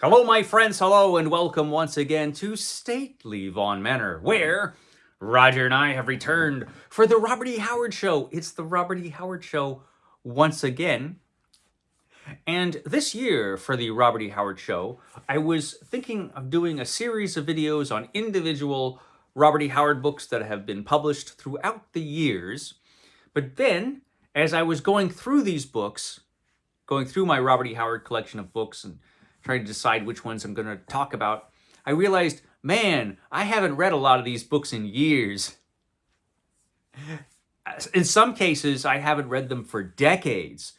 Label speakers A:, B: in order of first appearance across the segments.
A: Hello, my friends. Hello, and welcome once again to Stately Vaughan Manor, where Roger and I have returned for the Robert E. Howard Show. It's the Robert E. Howard Show once again. And this year, for the Robert E. Howard Show, I was thinking of doing a series of videos on individual Robert E. Howard books that have been published throughout the years. But then, as I was going through these books, going through my Robert E. Howard collection of books and trying to decide which ones I'm going to talk about, I realized, man, I haven't read a lot of these books in years. In some cases, I haven't read them for decades.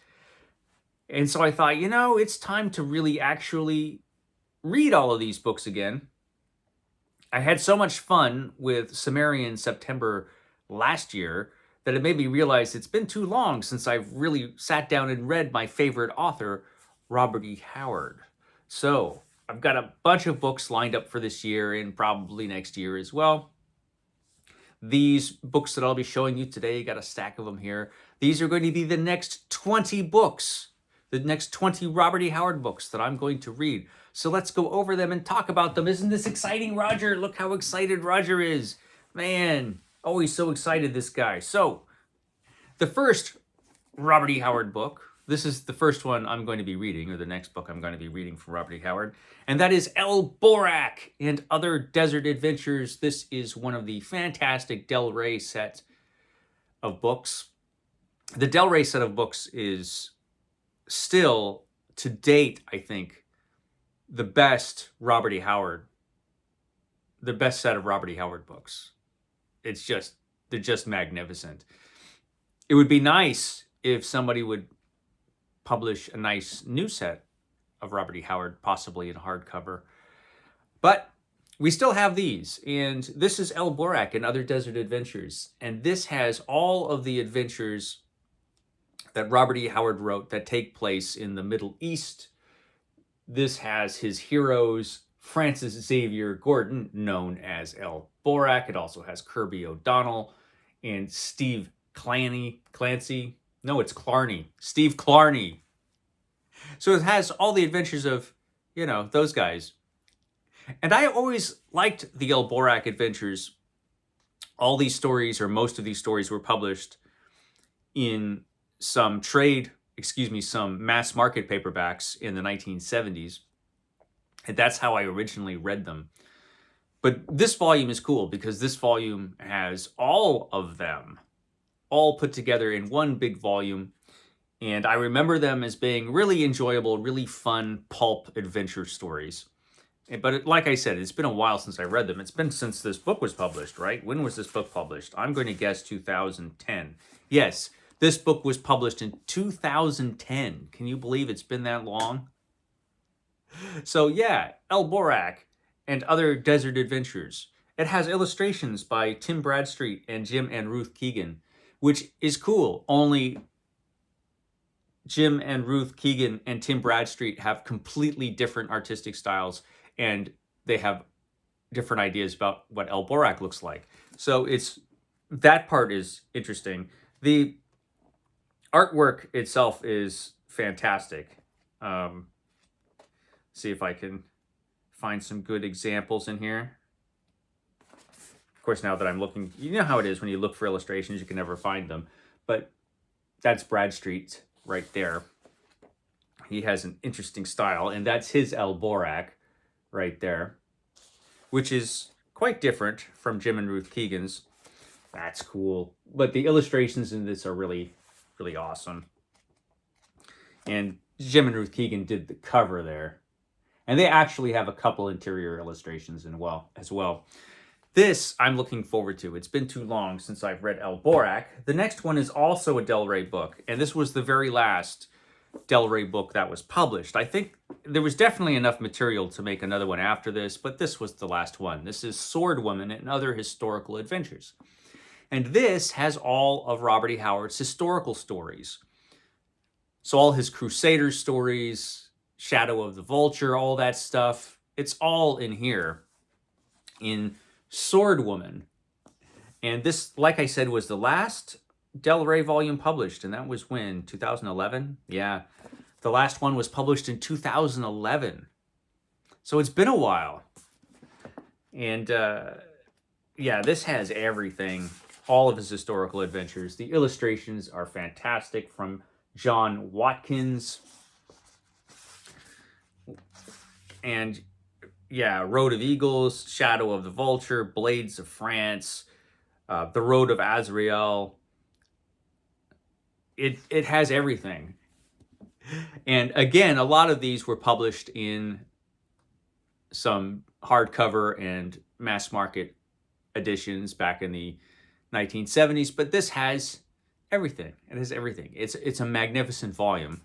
A: And so I thought, it's time to really actually read all of these books again. I had so much fun with Sumerian September last year that it made me realize it's been too long since I've really sat down and read my favorite author, Robert E. Howard. So I've got a bunch of books lined up for this year and probably next year as well. These books that I'll be showing you today, got a stack of them here. These are going to be the next 20 books, the next 20 Robert E. Howard books that I'm going to read. So let's go over them and talk about them. Isn't this exciting, Roger? Look how excited Roger is. Man, always so excited, this guy. So the first Robert E. Howard book, this is the first one I'm going to be reading, or the next book I'm going to be reading from Robert E. Howard, and that is Almuric and Other Desert Adventures. This is one of the fantastic Del Rey set of books. The Del Rey set of books is still, to date, I think, the best Robert E. Howard, the best set of Robert E. Howard books. They're just magnificent. It would be nice if somebody would publish a nice new set of Robert E. Howard, possibly in hardcover. But we still have these, and this is Almuric and Other Desert Adventures. And this has all of the adventures that Robert E. Howard wrote that take place in the Middle East. This has his heroes, Francis Xavier Gordon, known as Almuric. It also has Kirby O'Donnell and Steve Clancy. No, it's Clarney. Steve Clarney. So it has all the adventures of, those guys. And I always liked the Almuric adventures. All these stories, or most of these stories, were published in some mass market paperbacks in the 1970s. And that's how I originally read them. But this volume is cool because this volume has all of them all put together in one big volume. And I remember them as being really enjoyable, really fun pulp adventure stories. But like I said, it's been a while since I read them. It's been since this book was published, right? When was this book published? I'm going to guess 2010. Yes, this book was published in 2010. Can you believe it's been that long? So yeah, Almuric and Other Desert Adventures. It has illustrations by Tim Bradstreet and Jim and Ruth Keegan, which is cool. Only Jim and Ruth Keegan and Tim Bradstreet have completely different artistic styles, and they have different ideas about what Almuric looks like. So that part is interesting. The artwork itself is fantastic. See if I can find some good examples in here. Of course, now that I'm looking, you know how it is when you look for illustrations, you can never find them. But that's Bradstreet right there. He has an interesting style, and that's his Almuric right there, which is quite different from Jim and Ruth Keegan's. That's cool. But the illustrations in this are really, really awesome. And Jim and Ruth Keegan did the cover there. And they actually have a couple interior illustrations as well. This I'm looking forward to. It's been too long since I've read Almuric. The next one is also a Del Rey book, and this was the very last Del Rey book that was published. I think there was definitely enough material to make another one after this, but this was the last one. This is Sword Woman and Other Historical Adventures. And this has all of Robert E. Howard's historical stories. So all his Crusader stories, Shadow of the Vulture, all that stuff, it's all in here in Sword Woman. And this, like I said, was the last Del Rey volume published, and that was when? 2011? Yeah. The last one was published in 2011. So it's been a while. And yeah, this has everything. All of his historical adventures. The illustrations are fantastic from John Watkins. And yeah, Road of Eagles, Shadow of the Vulture, Blades of France, The Road of Azrael. It has everything. And again, a lot of these were published in some hardcover and mass market editions back in the 1970s, but this has everything. It has everything. It's a magnificent volume.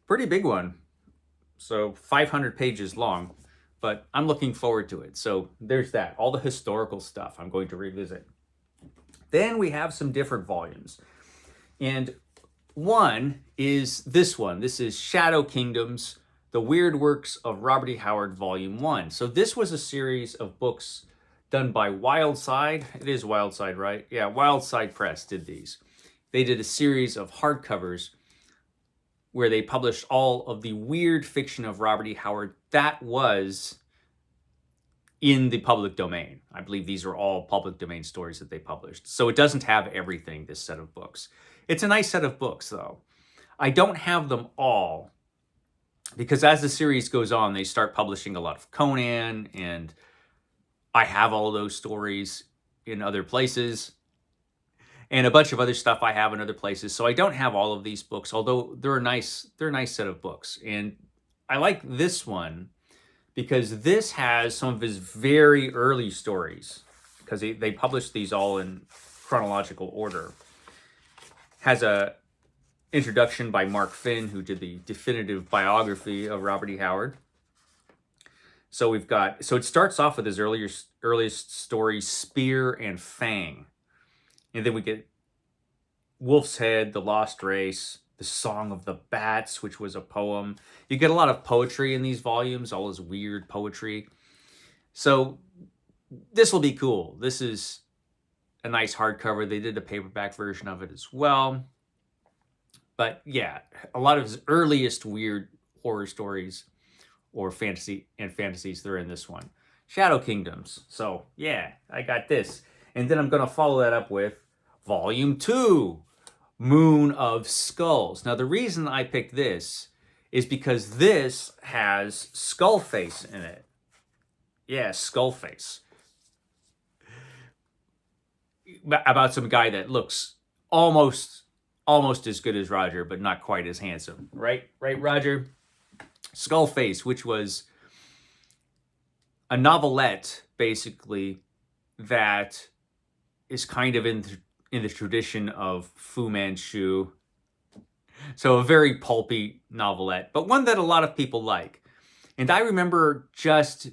A: Pretty big one. So 500 pages long, but I'm looking forward to it. So there's that. All the historical stuff I'm going to revisit. Then we have some different volumes. And one is this one. This is Shadow Kingdoms, The Weird Works of Robert E. Howard, Volume 1. So this was a series of books done by Wildside. It is Wildside, right? Yeah, Wildside Press did these. They did a series of hardcovers where they published all of the weird fiction of Robert E. Howard that was in the public domain. I believe these are all public domain stories that they published. So it doesn't have everything, this set of books. It's a nice set of books, though. I don't have them all because as the series goes on, they start publishing a lot of Conan, and I have all those stories in other places, and a bunch of other stuff I have in other places. So I don't have all of these books, although they're a nice set of books. And I like this one because this has some of his very early stories, because they published these all in chronological order. Has a introduction by Mark Finn, who did the definitive biography of Robert E. Howard. So it starts off with his earliest story, Spear and Fang. And then we get Wolf's Head, The Lost Race, The Song of the Bats, which was a poem. You get a lot of poetry in these volumes, all this weird poetry. So this will be cool. This is a nice hardcover. They did a paperback version of it as well. But yeah, a lot of his earliest weird horror stories or fantasies, they're in this one. Shadow Kingdoms. So yeah, I got this. And then I'm going to follow that up with Volume 2, Moon of Skulls. Now, the reason I picked this is because this has Skullface in it. Yeah, Skullface. About some guy that looks almost as good as Roger, but not quite as handsome. Right, Roger? Skullface, which was a novelette, basically, that is kind of in the tradition of Fu Manchu. So a very pulpy novelette, but one that a lot of people like. And I remember just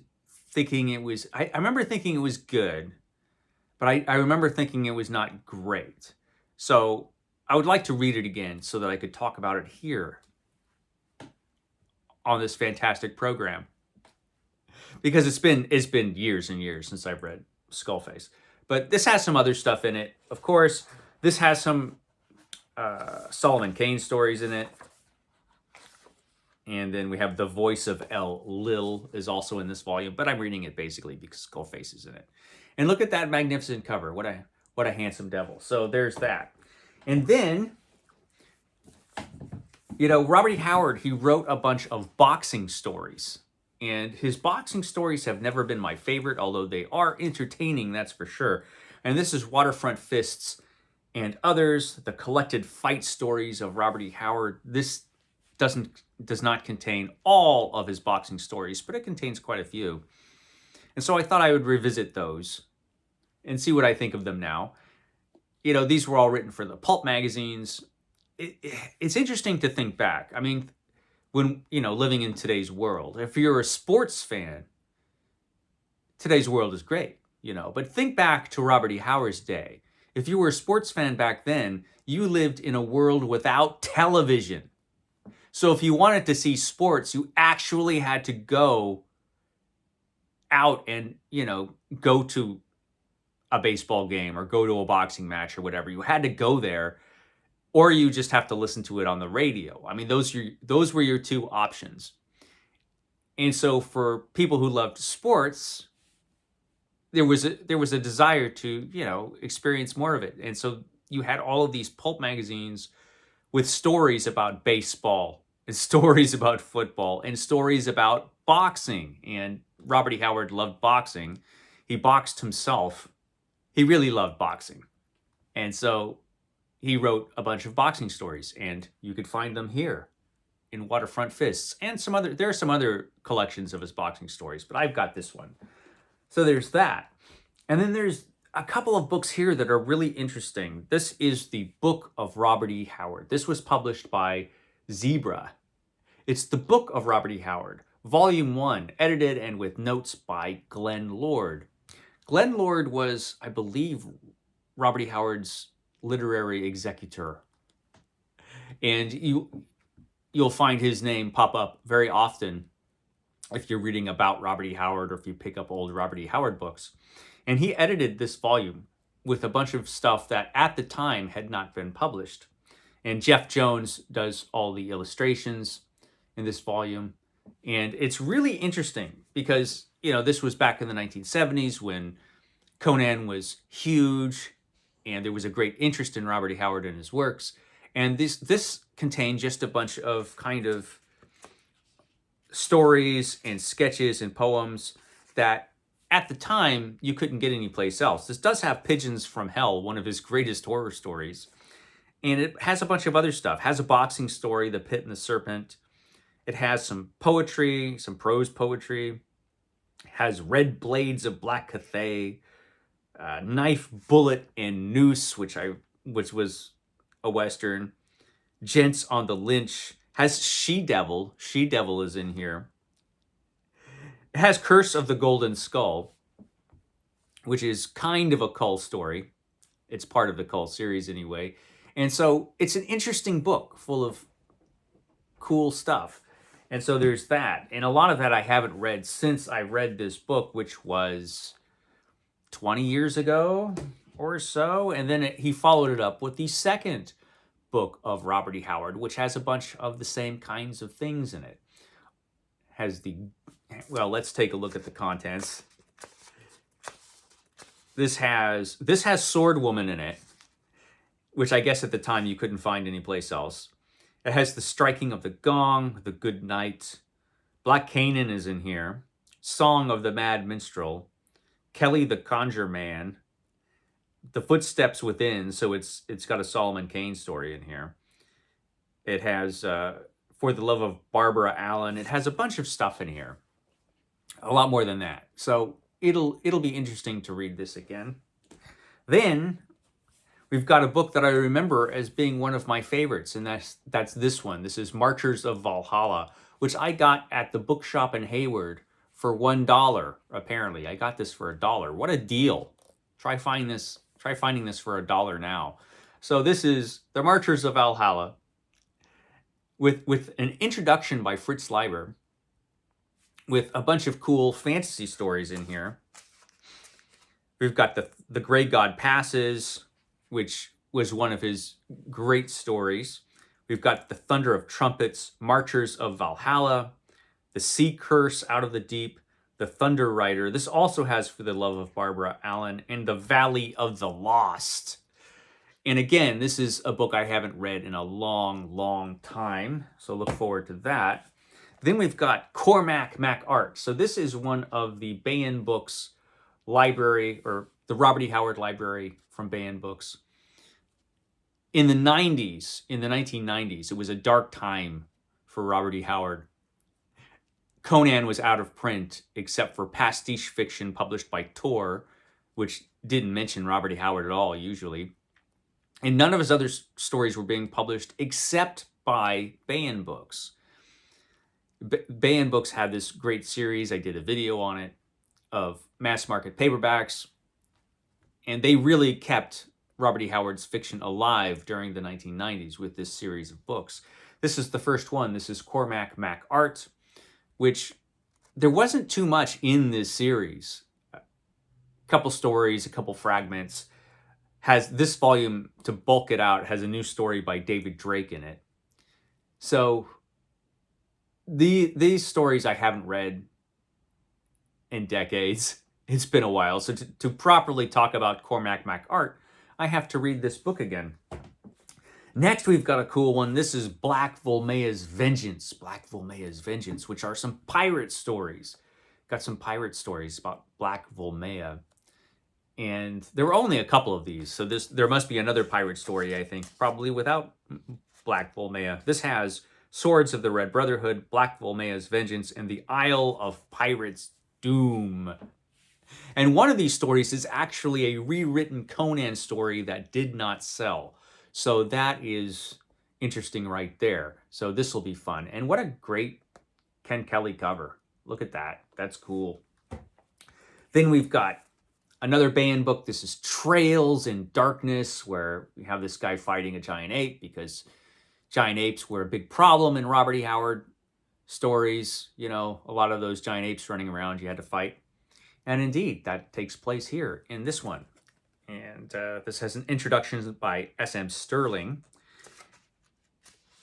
A: thinking it was, I remember thinking it was good, but I remember thinking it was not great. So I would like to read it again so that I could talk about it here on this fantastic program. Because it's been years and years since I've read Skullface. But this has some other stuff in it. Of course, this has some Solomon Kane stories in it. And then we have The Voice of El Lil is also in this volume. But I'm reading it basically because Skullface is in it. And look at that magnificent cover. What a handsome devil. So there's that. And then, Robert E. Howard, he wrote a bunch of boxing stories. And his boxing stories have never been my favorite, although they are entertaining, that's for sure. And this is Waterfront Fists and Others, the collected fight stories of Robert E. Howard. This does not contain all of his boxing stories, but it contains quite a few. And so I thought I would revisit those and see what I think of them now. These were all written for the pulp magazines. It's interesting to think back. I mean, when, living in today's world, if you're a sports fan, today's world is great, But think back to Robert E. Howard's day. If you were a sports fan back then, you lived in a world without television. So if you wanted to see sports, you actually had to go out and, go to a baseball game or go to a boxing match or whatever. You had to go there, or you just have to listen to it on the radio. I mean, those were your two options. And so for people who loved sports, there was a desire to, experience more of it. And so you had all of these pulp magazines with stories about baseball and stories about football and stories about boxing. And Robert E. Howard loved boxing. He boxed himself. He really loved boxing. And so he wrote a bunch of boxing stories, and you could find them here in Waterfront Fists and there are some other collections of his boxing stories, but I've got this one. So there's that. And then there's a couple of books here that are really interesting. This is the Book of Robert E. Howard. This was published by Zebra. It's the Book of Robert E. Howard, Volume 1, edited and with notes by Glenn Lord. Glenn Lord was, I believe, Robert E. Howard's literary executor. And you'll find his name pop up very often if you're reading about Robert E. Howard or if you pick up old Robert E. Howard books. And he edited this volume with a bunch of stuff that at the time had not been published. And Jeff Jones does all the illustrations in this volume. And it's really interesting because, this was back in the 1970s when Conan was huge and there was a great interest in Robert E. Howard and his works. And this contained just a bunch of kind of stories and sketches and poems that at the time you couldn't get anyplace else. This does have Pigeons from Hell, one of his greatest horror stories. And it has a bunch of other stuff. It has a boxing story, The Pit and the Serpent. It has some poetry, some prose poetry. It has Red Blades of Black Cathay, Knife, Bullet, and Noose, which was a Western. Gents on the Lynch. Has She-Devil. She-Devil is in here. It has Curse of the Golden Skull, which is kind of a Cull story. It's part of the Cull series anyway. And so it's an interesting book full of cool stuff. And so there's that. And a lot of that I haven't read since I read this book, which was 20 years ago or so. And then he followed it up with the second book of Robert E. Howard, which has a bunch of the same kinds of things in it. Let's take a look at the contents. This has Sword Woman in it, which I guess at the time you couldn't find anyplace else. It has The Striking of the Gong, The Good Night. Black Canaan is in here. Song of the Mad Minstrel. Kelly the Conjure Man. The Footsteps Within, so it's got a Solomon Kane story in here. It has For the Love of Barbara Allen. It has a bunch of stuff in here. A lot more than that. So it'll be interesting to read this again. Then we've got a book that I remember as being one of my favorites, and that's this one. This is Marchers of Valhalla, which I got at the bookshop in Hayward for $1, apparently. I got this for $1. What a deal. Try finding this for $1 now. So this is The Marchers of Valhalla with an introduction by Fritz Leiber with a bunch of cool fantasy stories in here. We've got the Grey God Passes, which was one of his great stories. We've got The Thunder of Trumpets, Marchers of Valhalla, The Sea Curse Out of the Deep, The Thunder Rider. This also has For the Love of Barbara Allen, and The Valley of the Lost. And again, this is a book I haven't read in a long, long time, so look forward to that. Then we've got Cormac Mac Art. So this is one of the Bayan Books library, or the Robert E. Howard library from Bayan Books. In the 90s, in the 1990s, it was a dark time for Robert E. Howard. Conan was out of print except for pastiche fiction published by Tor, which didn't mention Robert E. Howard at all, usually. And none of his other stories were being published except by Bayan Books. Bayan Books had this great series, I did a video on it, of mass market paperbacks. And they really kept Robert E. Howard's fiction alive during the 1990s with this series of books. This is the first one. This is Cormac Mac Art, which there wasn't too much in this series. A couple stories, a couple fragments. Has this volume, to bulk it out, has a new story by David Drake in it. So These stories I haven't read in decades. It's been a while. So to properly talk about Cormac MacArt, I have to read this book again. Next, we've got a cool one. This is Black Volmea's Vengeance. Black Volmea's Vengeance, which are some pirate stories. Got some pirate stories about Black Volmea. And there were only a couple of these. So there must be another pirate story, I think, probably without Black Volmea. This has Swords of the Red Brotherhood, Black Volmea's Vengeance, and the Isle of Pirates' Doom. And one of these stories is actually a rewritten Conan story that did not sell. So that is interesting right there. So this will be fun. And what a great Ken Kelly cover. Look at that. That's cool. Then we've got another Bayan book. This is Trails in Darkness, where we have this guy fighting a giant ape because giant apes were a big problem in Robert E. Howard stories. You know, a lot of those giant apes running around you had to fight. And indeed, that takes place here in this one. And this has an introduction by S.M. Sterling.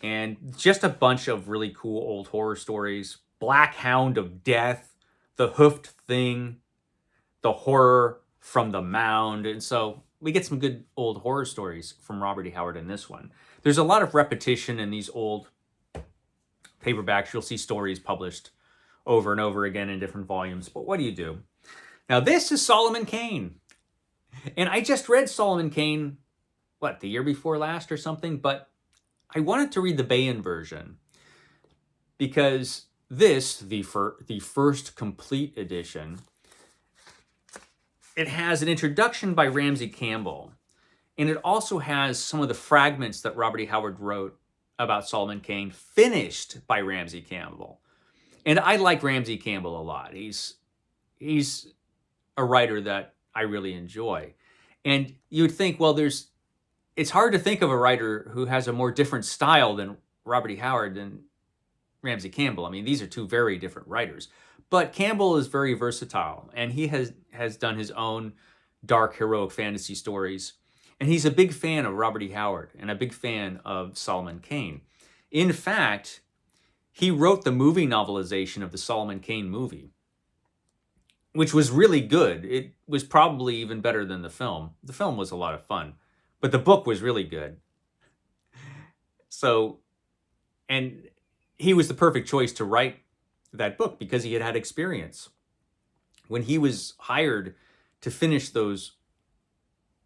A: And just a bunch of really cool old horror stories. Black Hound of Death, The Hoofed Thing, The Horror from the Mound. And so we get some good old horror stories from Robert E. Howard in this one. There's a lot of repetition in these old paperbacks. You'll see stories published over and over again in different volumes. But what do you do? Now, this is Solomon Kane. And I just read Solomon Kane, the year before last or something? But I wanted to read the Bayan version because this, the first complete edition, it has an introduction by Ramsey Campbell. And it also has some of the fragments that Robert E. Howard wrote about Solomon Kane finished by Ramsey Campbell. And I like Ramsey Campbell a lot. He's a writer that I really enjoy. And you'd think, well, it's hard to think of a writer who has a more different style than Robert E. Howard than Ramsey Campbell. I mean, these are two very different writers. But Campbell is very versatile, and he has done his own dark heroic fantasy stories. And he's a big fan of Robert E. Howard and a big fan of Solomon Kane. In fact, he wrote the movie novelization of the Solomon Kane movie, which was really good. It was probably even better than the film. The film was a lot of fun, but the book was really good. So, and he was the perfect choice to write that book because he had had experience. When he was hired to finish those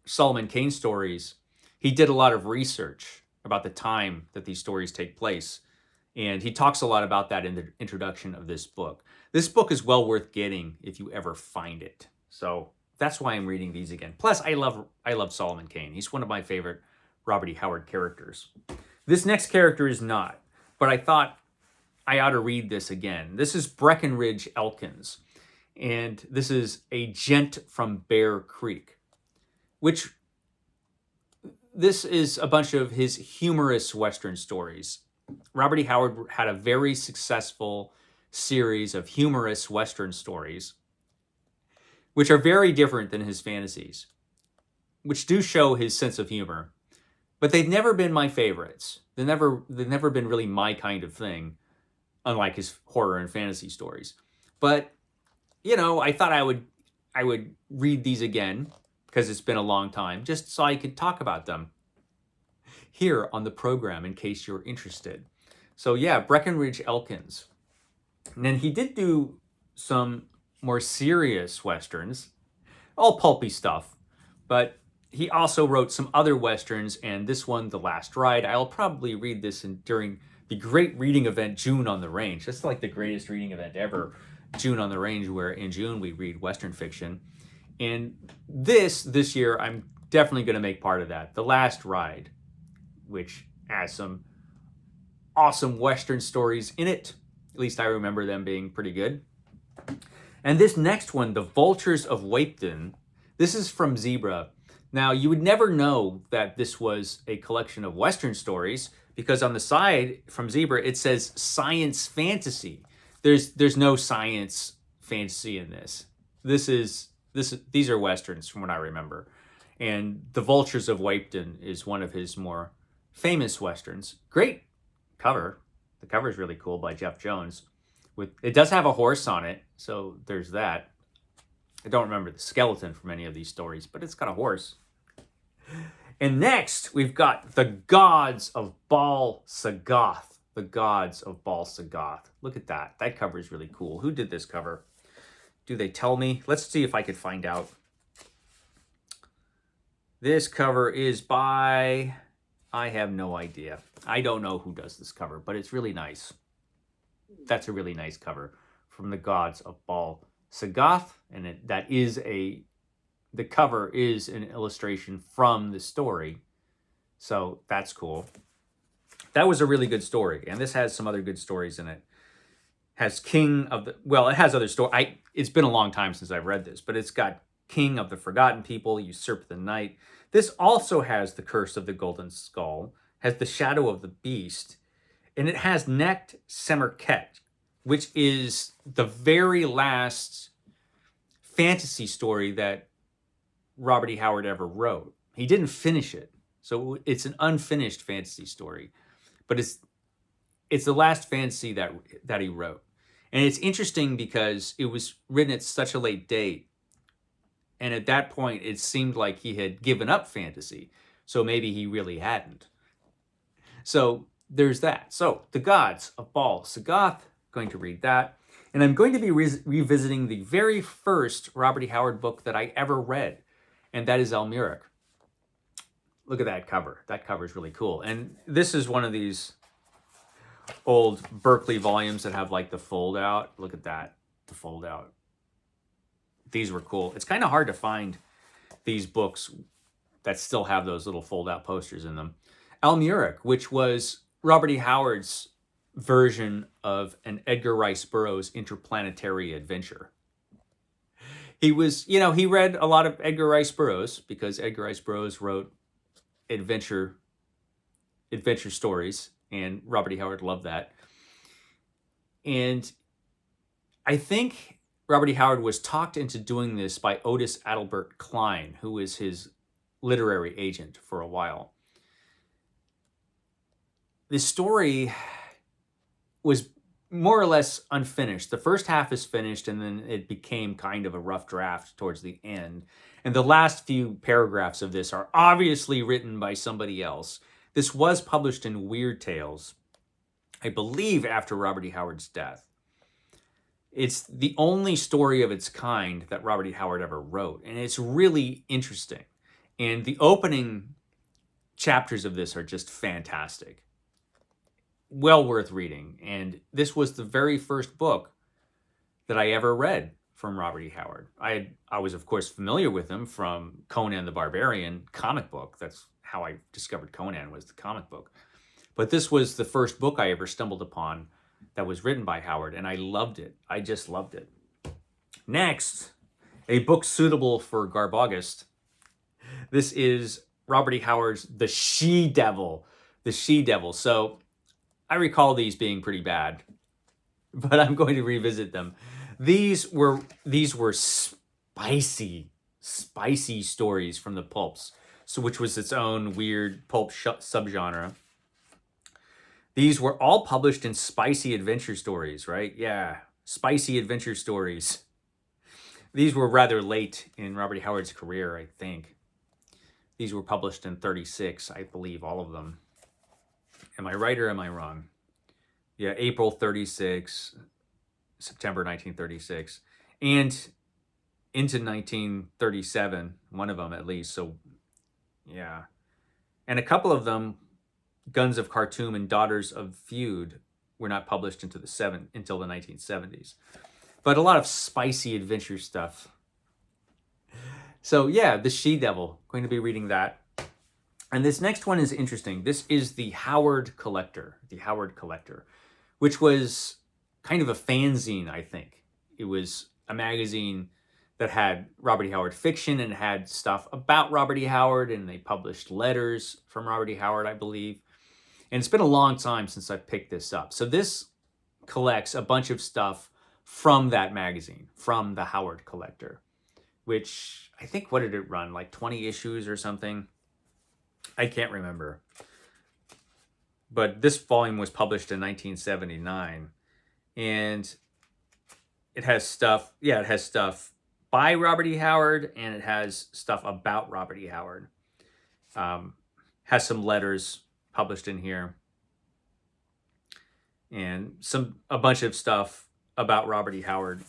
A: Solomon Kane stories, he did a lot of research about the time that these stories take place. And he talks a lot about that in the introduction of this book. This book is well worth getting if you ever find it. So that's why I'm reading these again. Plus, I love Solomon Kane. He's one of my favorite Robert E. Howard characters. This next character is not, but I thought I ought to read this again. This is Breckenridge Elkins, and this is a gent from Bear Creek, which this is a bunch of his humorous Western stories. Robert E. Howard had a very successful series of humorous Western stories, which are very different than his fantasies, which do show his sense of humor, but they've never been my favorites. They've never been really my kind of thing, unlike his horror and fantasy stories. But, I thought I would read these again, because it's been a long time, just so I could talk about them here on the program in case you're interested. So yeah, Breckenridge Elkins. And then he did do some more serious Westerns, all pulpy stuff, but he also wrote some other Westerns, and this one, The Last Ride, I'll probably read this during the great reading event, June on the Range. That's like the greatest reading event ever, June on the Range, where in June we read Western fiction. And this year, I'm definitely going to make part of that. The Last Ride, which has some awesome Western stories in it. At least I remember them being pretty good. And this next one, The Vultures of Wapton, this is from Zebra. Now, you would never know that this was a collection of Western stories because on the side from Zebra, it says science fantasy. There's no science fantasy in this. These are Westerns from what I remember. And The Vultures of Wapton is one of his more famous Westerns. Great cover. The cover is really cool by Jeff Jones. It does have a horse on it, so there's that. I don't remember the skeleton from any of these stories, but it's got a horse. And next, we've got The Gods of Baal Sagoth. The Gods of Baal Sagoth. Look at that. That cover is really cool. Who did this cover? Do they tell me? Let's see if I could find out. This cover is by... I have no idea. I don't know who does this cover, but it's really nice. That's a really nice cover from The Gods of Baal Sagoth. And the cover is an illustration from the story. So that's cool. That was a really good story. And this has some other good stories in it. Has King of the... Well, it has other stories. It's been a long time since I've read this, but it's got King of the Forgotten People, Usurp the Night. This also has The Curse of the Golden Skull, has The Shadow of the Beast, and it has Necht Semerket, which is the very last fantasy story that Robert E. Howard ever wrote. He didn't finish it, so it's an unfinished fantasy story, but it's the last fantasy that he wrote. And it's interesting because it was written at such a late date. And at that point, it seemed like he had given up fantasy. So maybe he really hadn't. So there's that. So The Gods of Baal Sagoth, going to read that. And I'm going to be revisiting the very first Robert E. Howard book that I ever read. And that is Almuric. Look at that cover. That cover is really cool. And this is one of these old Berkeley volumes that have like the fold out. Look at that, the fold out. These were cool. It's kind of hard to find these books that still have those little fold out posters in them. Almuric, which was Robert E. Howard's version of an Edgar Rice Burroughs interplanetary adventure. He read a lot of Edgar Rice Burroughs because Edgar Rice Burroughs wrote adventure stories. And Robert E. Howard loved that. And I think Robert E. Howard was talked into doing this by Otis Adelbert Klein, who was his literary agent for a while. This story was more or less unfinished. The first half is finished, and then it became kind of a rough draft towards the end. And the last few paragraphs of this are obviously written by somebody else. This was published in Weird Tales, I believe after Robert E. Howard's death. It's the only story of its kind that Robert E. Howard ever wrote, and it's really interesting. And the opening chapters of this are just fantastic. Well worth reading. And this was the very first book that I ever read from Robert E. Howard. I was, of course, familiar with him from Conan the Barbarian comic book. That's how I discovered Conan, was the comic book. But this was the first book I ever stumbled upon that was written by Howard, and I loved it. I just loved it. Next, a book suitable for Garbogust. This is Robert E. Howard's The She-Devil. The She-Devil. So I recall these being pretty bad, but I'm going to revisit them. These were spicy stories from the pulps, so which was its own weird pulp subgenre. These were all published in spicy adventure stories, right? Yeah, spicy adventure stories. These were rather late in Robert E. Howard's career, I think. These were published in 1936, I believe, all of them. Am I right or am I wrong? Yeah, April 1936, September 1936, and into 1937, one of them at least. So, yeah. And a couple of them, Guns of Khartoum and Daughters of Feud, were not published until the 1970s. But a lot of spicy adventure stuff. So yeah, The She-Devil, going to be reading that. And this next one is interesting. This is The Howard Collector. The Howard Collector, which was kind of a fanzine, I think. It was a magazine that had Robert E. Howard fiction and had stuff about Robert E. Howard, and they published letters from Robert E. Howard, I believe. And it's been a long time since I picked this up. So this collects a bunch of stuff from that magazine, from The Howard Collector, which I think, what did it run? Like 20 issues or something? I can't remember. but this volume was published in 1979, and it has stuff. Yeah, it has stuff by Robert E. Howard, and it has stuff about Robert E. Howard. Has some letters published in here, and a bunch of stuff about Robert E. Howard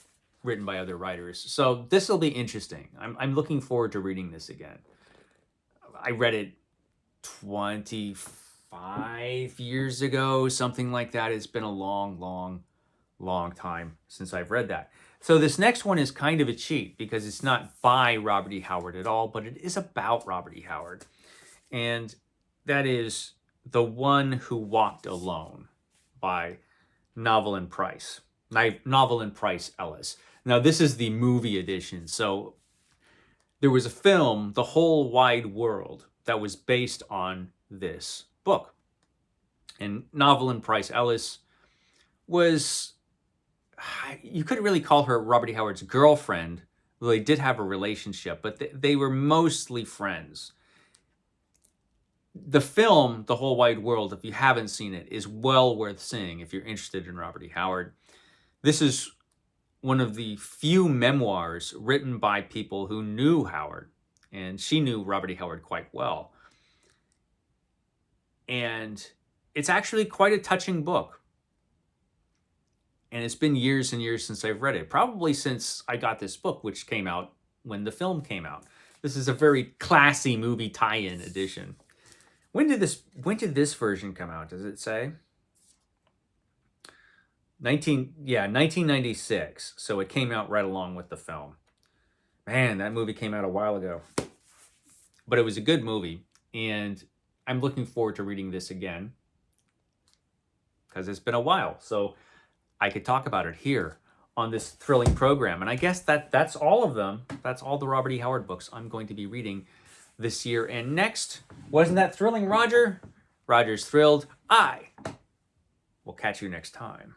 A: written by other writers. So this will be interesting. I'm looking forward to reading this again. I read it 25 years ago, something like that. It's been a long time since I've read that. So this next one is kind of a cheat because it's not by Robert E. Howard at all, but it is about Robert E. Howard. And that is The One Who Walked Alone by Novelyn Price. Novelyn Price Ellis. Now, this is the movie edition. So there was a film, The Whole Wide World, that was based on this book. And Novelyn Price Ellis was, you couldn't really call her Robert E. Howard's girlfriend. Well, they did have a relationship, but they were mostly friends. The film, The Whole Wide World, if you haven't seen it, is well worth seeing if you're interested in Robert E. Howard. This is one of the few memoirs written by people who knew Howard, and she knew Robert E. Howard quite well. And it's actually quite a touching book. And it's been years and years since I've read it, probably since I got this book, which came out when the film came out. This is a very classy movie tie-in edition. When did this version come out? Does it say? 1996. So it came out right along with the film. Man, that movie came out a while ago. But it was a good movie, and I'm looking forward to reading this again because it's been a while. So I could talk about it here on this thrilling program. And I guess that's all of them. That's all the Robert E. Howard books I'm going to be reading this year and next. Wasn't that thrilling, Roger? Roger's thrilled. I will catch you next time.